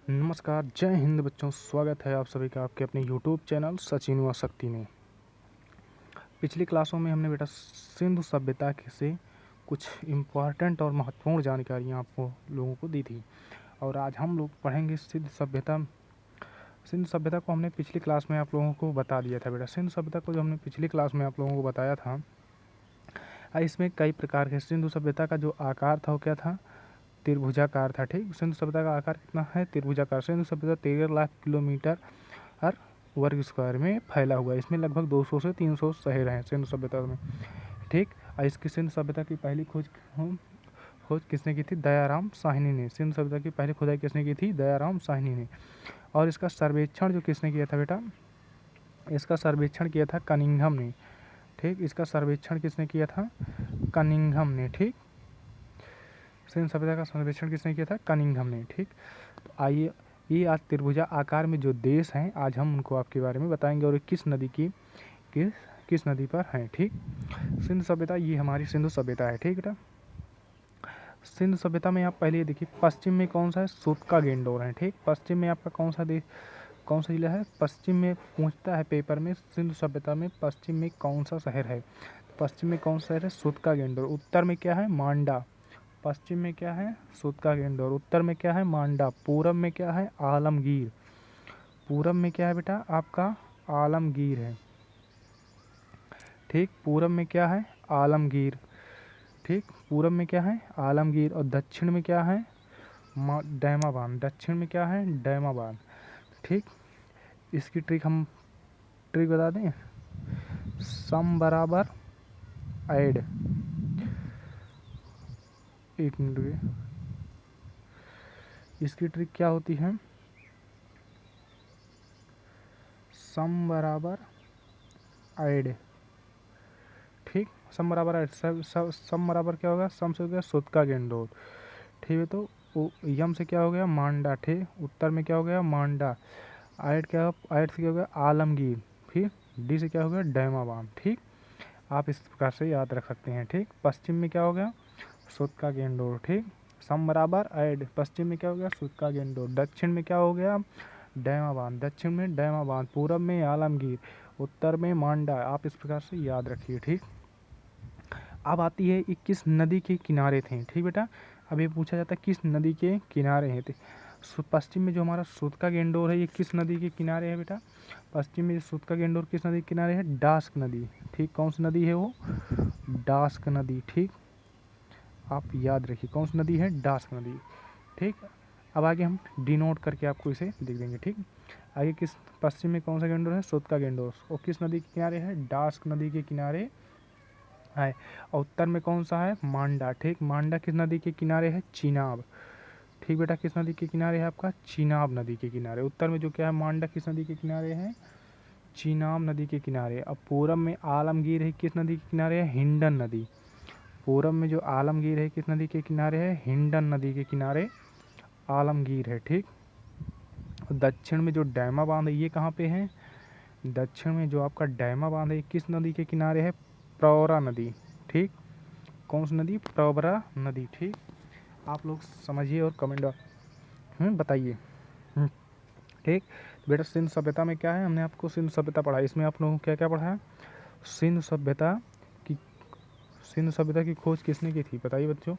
नमस्कार, जय हिंद बच्चों। स्वागत है आप सभी का आपके अपने यूट्यूब चैनल सचिन व शक्ति में। पिछली क्लासों में हमने बेटा सिंधु सभ्यता से कुछ इम्पॉर्टेंट और महत्वपूर्ण जानकारियाँ आपको लोगों को दी थी और आज हम लोग पढ़ेंगे सिंधु सभ्यता। सिंधु सभ्यता को हमने पिछली क्लास में आप लोगों को बता दिया था बेटा। सिंधु सभ्यता को जो हमने पिछली क्लास में आप लोगों को बताया था, इसमें कई प्रकार के सिंधु सभ्यता का जो आकार था वो क्या था, त्रिभुजाकार था। ठीक, सिंधु सभ्यता का आकार कितना है, त्रिभुजाकार। सिंधु सभ्यता 13 लाख किलोमीटर हर वर्ग स्क्वायर में फैला हुआ है। इसमें लगभग 200 से 300 शहर हैं सिंधु सभ्यता में। ठीक, और इसकी सिंधु सभ्यता की पहली खोज किसने की थी, दयाराम साहनी ने। सिंधु सभ्यता की पहली खुदाई किसने की थी, दयाराम साहनी ने। और इसका सर्वेक्षण जो किसने किया था बेटा, इसका सर्वेक्षण किया था कनिंघम ने। ठीक, इसका सर्वेक्षण किसने किया था, कनिंघम ने। ठीक, सिंधु सभ्यता का सर्वेक्षण किसने किया था, कनिंघम ने। ठीक, तो आइए, ये आज त्रिभुजा आकार में जो देश हैं आज हम उनको आपके बारे में बताएंगे और किस नदी की किस नदी पर हैं। ठीक, सिंधु सभ्यता, ये हमारी सिंधु सभ्यता है। ठीक बेटा, सिंधु सभ्यता में आप पहले ये देखिए, पश्चिम में कौन सा है, सूतका गेंडोर है। ठीक, पश्चिम में आपका कौन सा जिला है, पश्चिम में पूछता है पेपर में, सिंधु सभ्यता में पश्चिम में कौन सा शहर है। पश्चिम में कौन सा शहर है, सूतका गेंडोर। उत्तर में क्या है, मांडा। पश्चिम में क्या है, सूतका गेंडोर। उत्तर में क्या है, मांडा। पूरब में क्या है, आलमगीर। पूरब में क्या है बेटा, आपका आलमगीर है। ठीक, पूरब में क्या है, आलमगीर। ठीक, पूरब में क्या है, आलमगीर। और दक्षिण में क्या है, डैमाबाद। दक्षिण में क्या है, डैमाबाद। ठीक, इसकी ट्रिक बता दें, सम बराबर ऐड। एक मिनट रुकिए, इसकी ट्रिक क्या होती है, सम बराबर ऐड। ठीक, सम बराबर ऐड। सम बराबर क्या होगा, सम से हो गया सूतका गेंडोर। ठीक है, तो यम से क्या हो गया, मांडा। ठीक, उत्तर में क्या हो गया, मांडा। ऐड ऐड से क्या हो गया, आलमगीर। फिर डी से क्या हो गया, डैमाबाद। ठीक, आप इस प्रकार से याद रख सकते हैं। ठीक, पश्चिम में क्या हो गया, सूतका गेंडोर। ठीक, सम बराबर ऐड। पश्चिम में क्या हो गया, सूतका गेंडोर। दक्षिण में क्या हो गया, डैमाबाद। दक्षिण में डैमाबाद। पूरब में आलमगीर। उत्तर में मांडा। आप इस प्रकार से याद रखिए। ठीक, अब आती है, किस नदी के किनारे थे। ठीक बेटा, अब ये पूछा जाता है किस नदी के किनारे हैं थे। पश्चिम में जो हमारा सूतका गेंडोर है, ये किस नदी के किनारे है बेटा, पश्चिम में सूतका गेंडोर किस नदी के किनारे है, डास्क नदी। ठीक, कौन सी नदी है वो, डास्क नदी। ठीक, आप याद रखिए कौन सी नदी है, डास्क नदी। ठीक, अब आगे हम डिनोट करके आपको इसे लिख देंगे। ठीक, आगे किस पश्चिम में कौन सा गेंडोर है, सूतका गेंडोर। और किस नदी के किनारे है, डास्क नदी के किनारे है। और उत्तर में कौन सा है, मांडा। ठीक, मांडा किस नदी के किनारे है, चिनाब। ठीक बेटा, किस नदी के किनारे है आपका, चिनाब नदी के किनारे। उत्तर में जो क्या है, मांडा किस नदी के किनारे है, चिनाब नदी के किनारे। अब पूरब में आलमगीर है, किस नदी के किनारे है, हिंडन नदी। पूरब में जो आलमगीर है किस नदी के किनारे है, हिंडन नदी के किनारे आलमगीर है। ठीक, दक्षिण में जो डैमा बांध है ये कहाँ पे है, दक्षिण में जो आपका डैमा बांध है किस नदी के किनारे है, प्रवरा नदी। ठीक, कौन सी नदी, प्रवरा नदी। ठीक, आप लोग समझिए और कमेंट बताइए। ठीक, बेटा सिंधु सभ्यता में क्या है, हमने आपको सिंधु सभ्यता पढ़ा, इसमें आप लोगों को क्या क्या पढ़ा है, सिंधु सभ्यता की खोज किसने की थी, बताइए बच्चों।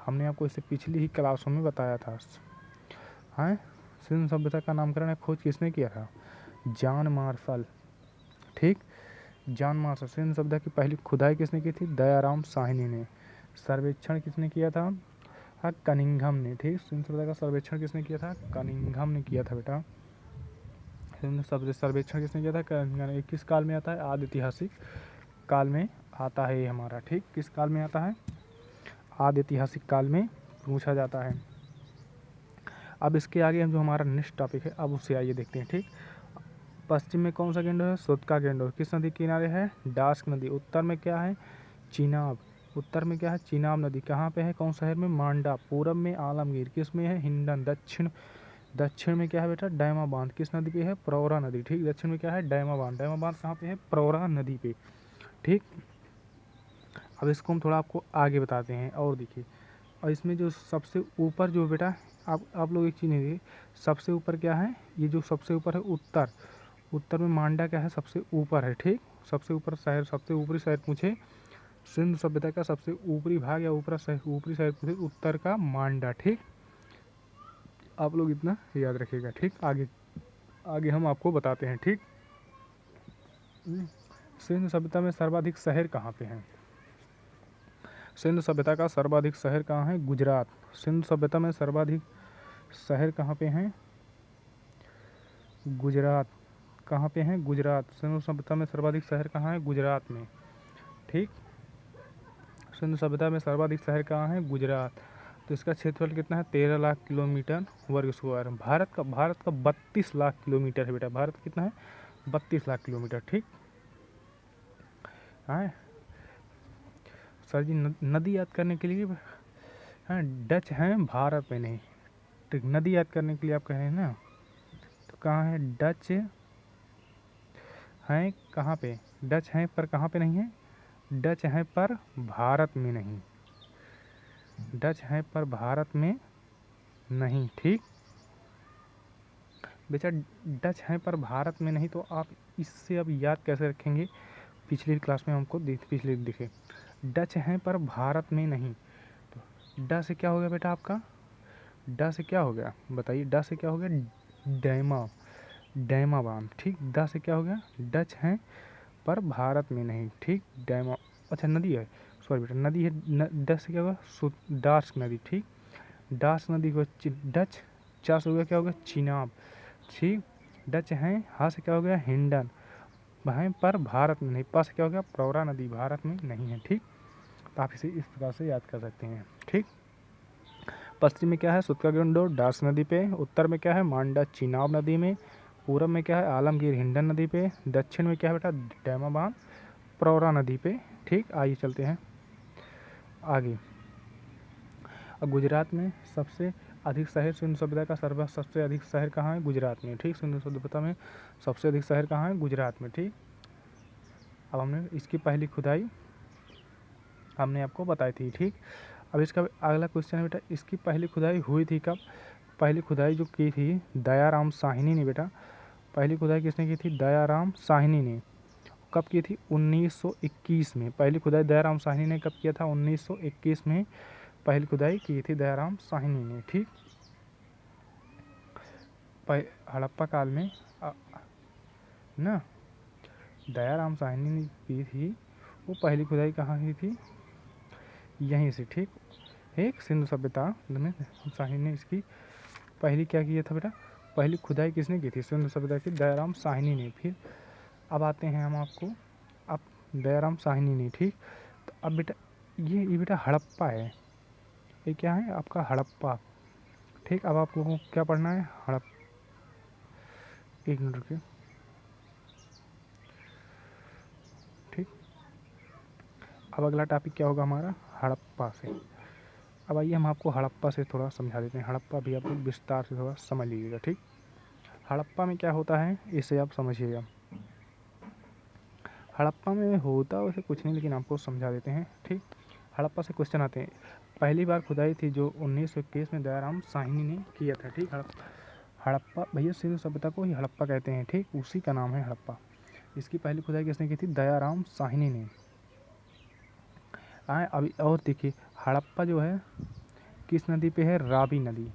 हमने आपको इसे पिछली ही क्लासों में बताया था। हाँ, सिंधु सभ्यता का नामकरण या खोज किसने किया था, जॉन मार्शल। ठीक, जॉन मार्शल। सिंधु सभ्यता की पहली खुदाई किसने की थी, दयाराम साहनी ने। सर्वेक्षण किसने किया था, हाँ, कनिंघम ने। ठीक, सिंधु सभ्यता का सर्वेक्षण किसने किया था, कनिंघम ने किया था बेटा। सिंधु सर्वेक्षण किसने किया था, कनिंघम ने। किस काल में आता है, आदि ऐतिहासिक काल में आता है ये हमारा। ठीक, किस काल में आता है, आदि ऐतिहासिक काल में पूछा जाता है। अब इसके आगे हम जो हमारा नेक्स्ट टॉपिक है अब उसे आइए देखते हैं। ठीक, पश्चिम में कौन सा गेंडोर है, सूतका गेंडोर। किस नदी के किनारे है, डास्क नदी। उत्तर में क्या है, चिनाब। उत्तर में क्या है, चिनाब नदी। कहाँ पे है, कौन शहर में, मांडा। पूरब में आलमगीर। किस में है, हिंडन। दक्षिण में क्या है बेटा, डैमा बांध। किस नदी पे है, प्रवरा नदी। ठीक, दक्षिण में क्या है, डैमा बांध। डैमा बांध कहाँ पे है, प्रवरा नदी पे। ठीक, अब इसको हम थोड़ा आपको आगे बताते हैं और देखिए, और इसमें जो सबसे ऊपर जो बेटा आप लोग एक चीज़ नहीं देखिए, सबसे ऊपर क्या है, ये जो सबसे ऊपर है उत्तर, उत्तर में मांडा क्या है, सबसे ऊपर है। ठीक, सबसे ऊपर शहर, सबसे ऊपरी शहर पूछे, सिंधु सभ्यता का सबसे ऊपरी भाग या ऊपरी शहर पूछे, उत्तर का मांडा। ठीक, आप लोग इतना याद रखिएगा। ठीक, आगे आगे हम आपको बताते हैं। ठीक, सिंधु सभ्यता में सर्वाधिक शहर कहाँ पे हैं? सिंधु सभ्यता का सर्वाधिक शहर कहाँ है? गुजरात। सिंधु सभ्यता में सर्वाधिक शहर कहाँ पे हैं? गुजरात। कहाँ पे हैं? गुजरात। सिंधु सभ्यता में सर्वाधिक शहर कहाँ है? गुजरात में। ठीक, सिंधु सभ्यता में सर्वाधिक शहर कहाँ है? गुजरात। तो इसका क्षेत्रफल कितना है? 13 लाख किलोमीटर वर्ग स्क्वायर। भारत का 32 लाख किलोमीटर है बेटा। भारत कितना है? 32 लाख किलोमीटर। ठीक है सर जी, नदी याद करने के लिए हाँ डच हैं, भारत में नहीं। ठीक, नदी याद करने के लिए आप कह रहे हैं ना, तो कहाँ है? डच हैं कहाँ पे? डच हैं पर कहाँ पे नहीं है? डच हैं पर भारत में नहीं। डच हैं पर भारत में नहीं। ठीक बेटा, डच हैं पर भारत में नहीं, तो आप इससे अब याद कैसे रखेंगे? पिछली क्लास में हमको पिछले दिखे डच हैं पर भारत में नहीं, तो ड से क्या हो गया बेटा आपका? ड से क्या हो गया बताइए? ड से क्या हो गया? डैमा, डैमा बांध। ठीक, ड से क्या हो गया? डच हैं पर भारत में नहीं। ठीक, डैमा, अच्छा नदी है, सॉरी बेटा नदी है। ड से क्या होगा? डार्स नदी। ठीक, डार्स नदी को डच, चा से हो गया क्या हो गया? चिनाब। ठीक, डच हैं, हाँ से क्या हो गया? हिंडन, हैं पर भारत में नहीं। पा से क्या हो गया? प्रवरा नदी, भारत में नहीं है। ठीक, तो आप इसे इस प्रकार से याद कर सकते हैं। ठीक, पश्चिम में क्या है? सूत्रगुंडोर डार्स नदी पे। उत्तर में क्या है? मांडा चिनाब नदी में। पूरब में क्या है? आलमगीर हिंडन नदी पे। दक्षिण में क्या है बेटा? डैमाबांध प्रवरा नदी पे। ठीक, आइए चलते हैं आगे। अब गुजरात में सबसे अधिक शहर, सिंधु सभ्यता का सबसे अधिक शहर कहाँ है? गुजरात में। ठीक, सिंधु सभ्यता में सबसे अधिक शहर कहाँ है? गुजरात में। ठीक, अब हमने इसकी पहली खुदाई हमने आपको बताई थी। ठीक, अब इसका अगला क्वेश्चन है बेटा, इसकी पहली खुदाई हुई थी कब? पहली खुदाई जो की थी दयाराम साहनी ने बेटा। पहली खुदाई किसने की थी? दयाराम साहनी ने। कब की थी? 1921 में। पहली खुदाई दयाराम साहनी ने कब किया था? 1921 में पहली खुदाई की थी दयाराम साहनी ने। ठीक, हड़प्पा काल में ना दयाराम साहनी ने की थी, वो पहली खुदाई कहाँ की थी? यहीं से। ठीक, एक सिंधु सभ्यता में साहनी ने इसकी पहली क्या किया था बेटा? पहली खुदाई किसने की थी? सिंधु सभ्यता की दयाराम साहनी ने। फिर अब आते हैं हम आपको, अब दयाराम साहनी ने। ठीक, तो अब बेटा ये बेटा हड़प्पा है, ये क्या है आपका? हड़प्पा। ठीक, अब आप लोगों को क्या पढ़ना है? एक मिनट रुकिए। ठीक, अब अगला टॉपिक क्या होगा हमारा? हड़प्पा से। अब आइए हम आपको हड़प्पा से थोड़ा समझा देते हैं। हड़प्पा भी आप लोग विस्तार से थोड़ा समझ लीजिएगा। ठीक, हड़प्पा में क्या होता है इसे आप समझिएगा। हड़प्पा में होता वैसे कुछ नहीं, लेकिन आपको समझा देते हैं। ठीक, हड़प्पा से क्वेश्चन आते हैं। पहली बार खुदाई थी जो 1921 में दयाराम साहनी ने किया था। ठीक, हड़प्पा भैया सिंधु सभ्यता को ही हड़प्पा कहते हैं। ठीक, उसी का नाम है हड़प्पा। इसकी पहली खुदाई किसने की थी? दयाराम साहनी ने। आए अभी और देखिए, हड़प्पा जो है किस नदी पे है? रावी नदी।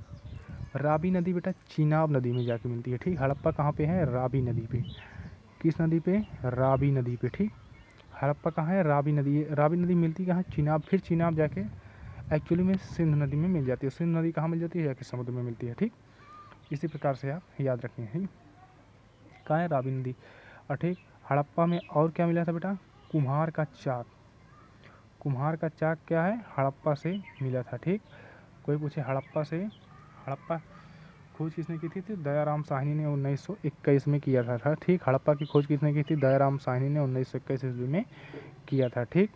रावी नदी बेटा चिनाब नदी में जाके मिलती है। ठीक, हड़प्पा कहाँ पे है? रावी नदी पे। किस नदी पे? रावी नदी पे। ठीक, हड़प्पा कहाँ है? रावी नदी। रावी नदी मिलती कहाँ? चिनाब। फिर चिनाब जाके एक्चुअली में सिंधु नदी में मिल जाती है। सिंधु नदी कहाँ मिल जाती है? जाके समुद्र में मिलती है। ठीक, इसी प्रकार से आप याद रखें। ठीक, कहाँ है? रावी नदी। और ठीक, हड़प्पा में और क्या मिला था बेटा? कुम्हार का चाक। कुम्हार का चाक क्या है? हड़प्पा से मिला था। ठीक, कोई पूछे हड़प्पा से, हड़प्पा खोज किसने की थी? दयाराम साहनी ने 1921 में किया था। ठीक, हड़प्पा की खोज किसने की थी? दयाराम साहनी ने 1921 ईस्वी में किया था। ठीक,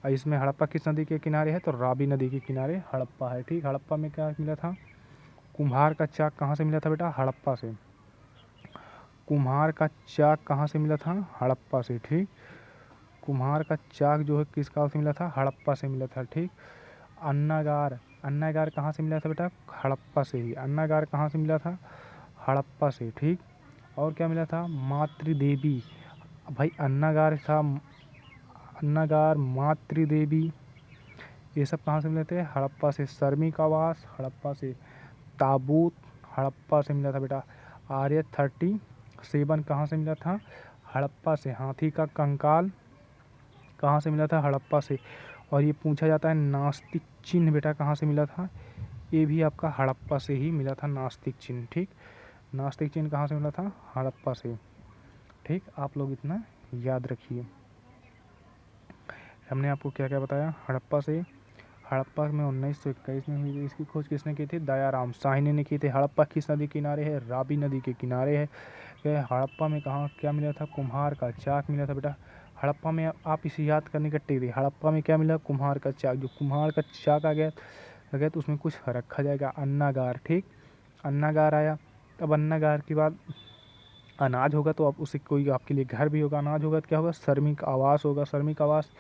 और इसमें हड़प्पा किस नदी के किनारे है? तो रावी नदी के किनारे हड़प्पा है। ठीक, हड़प्पा में क्या मिला था? कुम्हार का चाक। कहाँ से मिला था बेटा? हड़प्पा से। कुम्हार का चाक कहाँ से मिला था? हड़प्पा से। ठीक, कुम्हार का चाक जो है किस काल से मिला था? हड़प्पा से मिला था। ठीक, अन्नागार, अन्नागार कहाँ से मिला था बेटा? हड़प्पा से ही। अन्नागार कहाँ से मिला था? हड़प्पा से, ठीक। और क्या मिला था? मातृदेवी। भाई अन्नागार था, अन्नागार, मातृदेवी, ये सब कहाँ से मिले थे? हड़प्पा से। श्रमिक आवास हड़प्पा से। ताबूत हड़प्पा से मिला था बेटा। आर्य-37 कहाँ से मिला था? हड़प्पा से। हाथी का कंकाल कहाँ से मिला था? हड़प्पा से। और ये पूछा जाता है नास्तिक चिन्ह बेटा कहाँ से मिला था? ये भी आपका हड़प्पा से ही मिला था, नास्तिक चिन्ह, ठीक। नास्तिक चिन्ह कहाँ से मिला था? हड़प्पा से, ठीक। आप लोग इतना याद रखिए। हमने आपको क्या क्या बताया? हड़प्पा से। हड़प्पा में 1921 में हुई थी। इसकी खोज किसने की थी? दयाराम साहनी ने की थी। हड़प्पा किस नदी के किनारे है? रावी नदी के किनारे है। हड़प्पा में कहाँ क्या मिला था? कुम्हार का चाक मिला था बेटा। हड़प्पा में आप इसे याद करने का टिक दी। हड़प्पा में क्या मिला? कुम्हार का चाक। जो कुम्हार का चाक आ गया तो उसमें कुछ रखा जाएगा, अन्नागार, ठीक। अन्नागार आया। अब अन्नागार के बाद अनाज होगा तो अब उसे कोई आपके लिए घर भी होगा। अनाज होगा तो क्या होगा? श्रमिक आवास होगा। श्रमिक आवास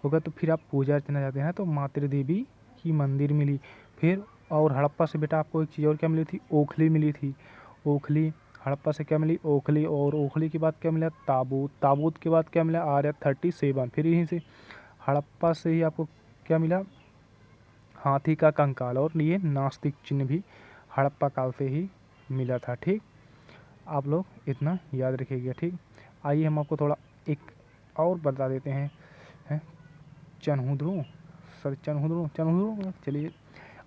होगा तो फिर आप पूजा अर्चना जाते हैं तो मातृदेवी की मंदिर मिली। फिर और हड़प्पा से बेटा आपको एक चीज़ और क्या मिली थी? ओखली मिली थी। ओखली, हड़प्पा से क्या मिली? ओखली। और ओखली के बाद क्या मिला? ताबूत। ताबूत के बाद क्या मिला? आर्य-37। फिर यहीं से हड़प्पा से ही आपको क्या मिला? हाथी का कंकाल। और ये नास्तिक चिन्ह भी हड़प्पा काल से ही मिला था, ठीक। आप लोग इतना याद रखिएगा, ठीक। आइए हम आपको थोड़ा एक और बता देते हैं चनहुदरों, सर चनहुदरों, चलिए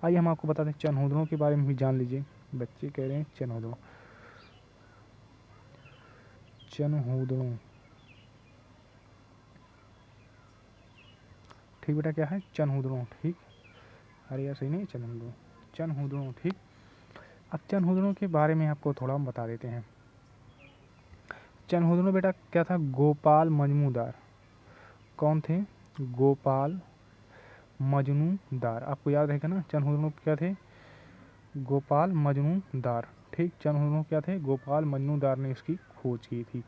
आइए हम आपको बताते हैं चनहुदरों के बारे में भी जान लीजिए। बच्चे कह रहे हैं चनहुदरों, चनहुदरों, ठीक बेटा, क्या है? चनहुदरों, ठीक। अरे यार सही नहीं, चनहुदरों, चनहुदरों, ठीक। अब चनहुदरों के बारे में आपको थोड़ा हम बता देते हैं। चनहुदरों बेटा क्या था? गोपाल मजमूदार। कौन थे? गोपाल मजनूदार। आपको याद रहेगा ना, चनहुदरों क्या थे? गोपाल मजनूदार, ठीक। चनहुदरों क्या थे? गोपाल मजनूदार ने इसकी खोज की थी।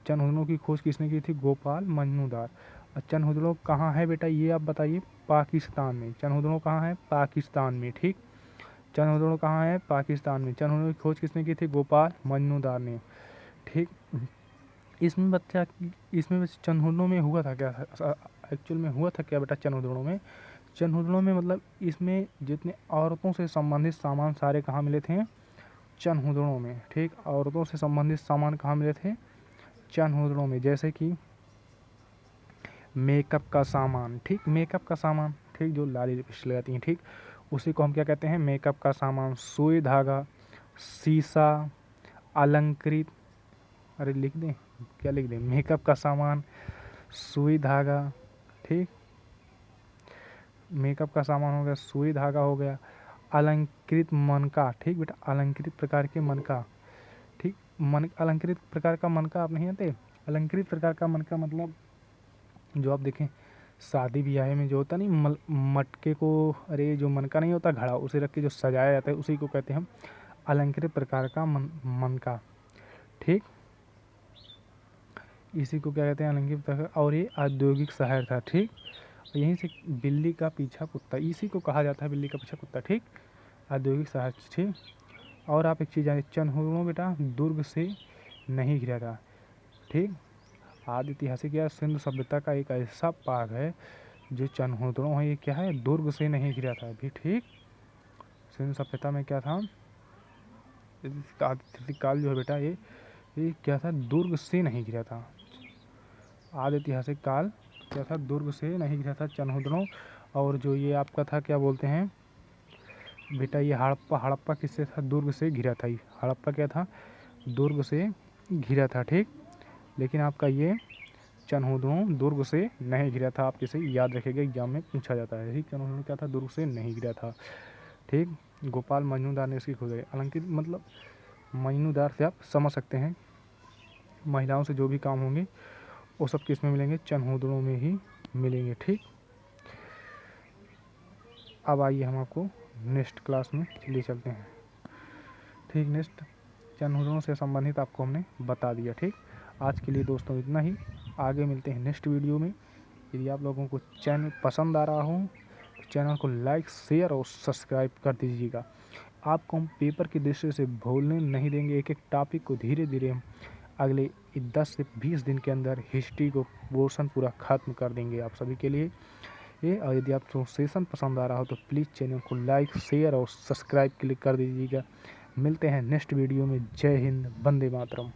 चनहुदरों की खोज किसने की थी? गोपाल मजनूदार। और चनहुदरों कहाँ है बेटा? ये आप बताइए। पाकिस्तान में। चनहुदरों कहाँ है? पाकिस्तान में, ठीक। चनहुदरों कहाँ है? पाकिस्तान में। चनहुदरों की खोज किसने की थी? गोपाल मजनूदार ने, ठीक। इसमें बच्चा, इसमें चनहुदरों में हुआ था क्या? एक्चुअल में हुआ था क्या बेटा चनहुदरों में? चनहुदरों में मतलब इसमें जितने औरतों से संबंधित सामान सारे कहाँ मिले थे? चनहुदरों में, ठीक। औरतों से संबंधित सामान कहाँ मिले थे? चनहुदरों में। जैसे कि मेकअप का सामान, ठीक। मेकअप का सामान, ठीक, जो लाली लिपस्टिक लगाती हैं, ठीक। उसी को हम क्या कहते हैं? मेकअप का सामान। सुई धागा, शीशा, अलंकृत, अरे लिख दें, क्या लिख दें? मेकअप का सामान, सुई धागा, ठीक। मेकअप का सामान हो गया, सुई धागा हो गया, अलंकृत मनका, ठीक बेटा। अलंकृत प्रकार के मनका, ठीक। मन अलंकृत प्रकार का मनका आप नहीं आते? अलंकृत प्रकार का मनका मतलब जो आप देखें शादी ब्याह में जो होता नहीं, मटके को, अरे जो मनका नहीं होता घड़ा, उसे रख के जो सजाया जाता है उसी को कहते हैं हम अलंकृत प्रकार का मनका, ठीक। इसी को क्या कहते हैं? अलंकृत प्रकार। और ये औद्योगिक शहर था, ठीक। यहीं से बिल्ली का पीछा कुत्ता, इसी को कहा जाता है बिल्ली का पीछा कुत्ता, ठीक। औद्योगिक शहर, ठीक। और आप एक चीज़ जानिए, चनहुदरों बेटा दुर्ग से नहीं घिरा था, ठीक। आदि ऐतिहासिक या सिंधु सभ्यता का एक ऐसा भाग है जो चनहुदरों है, ये क्या है? दुर्ग से नहीं घिरा था अभी, ठीक। सिंधु सभ्यता में क्या था? आदित्य काल जो है बेटा ये क्या था? दुर्ग से नहीं घिरा था। आदि ऐतिहासिक काल क्या था? दुर्ग से नहीं घिरा था चनहुदरों। और जो ये आपका था क्या बोलते हैं बेटा? ये हड़प्पा, हड़प्पा किससे था? दुर्ग से घिरा था। हड़प्पा क्या था? दुर्ग से घिरा था, ठीक। लेकिन आपका ये चनहुदरों दुर्ग से नहीं घिरा था। आप इसे याद रखिएगा, एग्जाम में पूछा जाता है, ठीक। चनहुदरों क्या था? दुर्ग से नहीं घिरा था, ठीक। गोपाल मजनूदार ने इसकी खोज की। अलंकृत मतलब मजनूदार से आप समझ सकते हैं महिलाओं से जो भी काम होंगे वो सब किस में मिलेंगे? चनहुदरों में ही मिलेंगे, ठीक। अब आइए हम आपको नेक्स्ट क्लास में ले चलते हैं, ठीक। नेक्स्ट चनहुदरों से संबंधित आपको हमने बता दिया, ठीक। आज के लिए दोस्तों इतना ही। आगे मिलते हैं नेक्स्ट वीडियो में। यदि आप लोगों को चैनल पसंद आ रहा हो चैनल को लाइक शेयर और सब्सक्राइब कर दीजिएगा। आपको हम पेपर की दृष्टि से भूलने नहीं देंगे। एक एक टॉपिक को धीरे धीरे हम अगले 10 से 20 दिन के अंदर हिस्ट्री को पोर्शन पूरा ख़त्म कर देंगे आप सभी के लिए ये। और यदि आपको सेशन पसंद आ रहा हो तो प्लीज़ चैनल को लाइक शेयर और सब्सक्राइब क्लिक कर दीजिएगा। मिलते हैं नेक्स्ट वीडियो में। जय हिंद, वंदे मातरम।